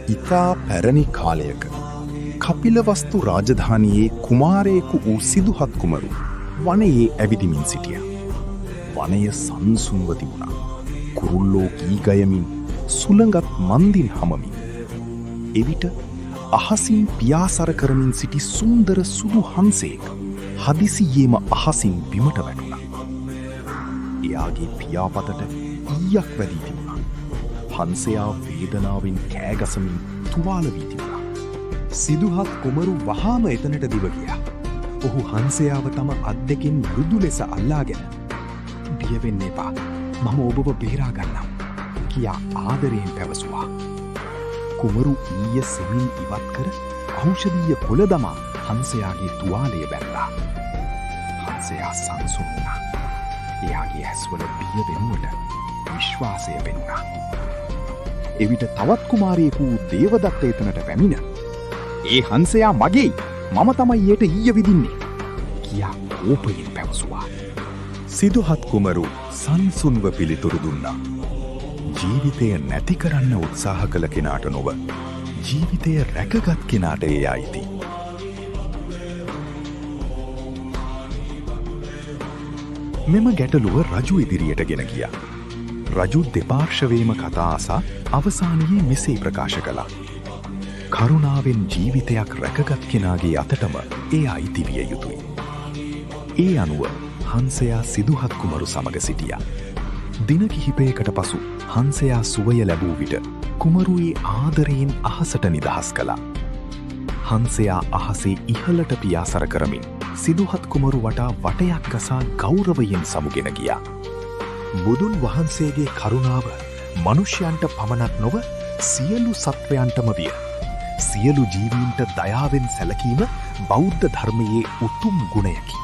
ඉතා පැරණි කාලයක කපිලවස්තු රාජධානියේ කුමාරයෙකු වූ සිදුහත් කුමරු වනයේ ඇවිදිමින් සිටිය. වනය සංසුන්ව තිබුණා. කුරුල්ලෝ කී ගයමින් සුළඟත් මන්දින් හමමින්. එවිට අහසින් පියාසර කරමින් සිටි සුන්දර සුදු හංසයෙක් හදිසියේම අහසින් බිමට වැටුණා. එයාගේ පියාපතට ඊයක් වැදී තිබුණා. හංසයා වේදනාවෙන් කෑගසමින් තුවාල වී තිබුණා. සිදුහත් කුමරු වහාම එතනට දිව ගියා. ඔහු හංසයාව තම අත් දෙකින් මෘදු ලෙස අල්ලාගෙන "බිය වෙන්න එපා, මම ඔබව බේරා ගන්නම්" කියා ආදරයෙන් පැවසුවා. කුමරු ඊය සෙමින් ඉවත් කර ඖෂධීය කොළ දමා හංසයාගේ තුවාලය බැන්දා. හංසයා සංසුන් වුණා. එයාගේ ඇස්වල බිය වෙනුවට විශ්වාසය පෙනුණා. එවිට තවත් කුමාරයෙකු දේවදත්ත එතනට පැමිණ "ඒ හංසයා මගේයි, මම තමයි ඊට ඊය විදින්නේ" කියා කෝපයෙන් පැවසුවා. සිදුහත් කුමරු සංසුන්ව පිළිතුරු දුන්නා. ජීවිතය නැති කරන්න උත්සාහ කළ කෙනාට නොව, ජීවිතය රැකගත් කෙනාට එය අයිති. මෙම ගැටලුව රජු ඉදිරියට ගෙන ගියා. රජු දෙපාර්ශවයේම කතා අසා අවසානයේ මෙසේ ප්‍රකාශ කළා: කරුණාවෙන් ජීවිතයක් රැකගත් කෙනාගේ අතටම එය අයිති විය යුතුයි. ඒ අනුව හංසයා සිදුහත් කුමරු සමග සිටියා. දින කිහිපයකට පසු හංසයා සුවය ලැබූ විට කුමරු ඒ ආදරයෙන් අහසට නිදහස් කළා. හංසයා අහසේ ඉහළට පියාසර කරමින් සිදුහත් කුමරු වටා වටයක් ගසා ගෞරවයෙන් සමුගෙන ගියා. බුදුන් වහන්සේගේ කරුණාව මනුෂ්‍යයන්ට පමණක් නොව සියලු සත්වයන්ටම විය. සියලු ජීවීන්ට දයාවෙන් සැලකීම බෞද්ධ ධර්මයේ උතුම් ගුණයකි.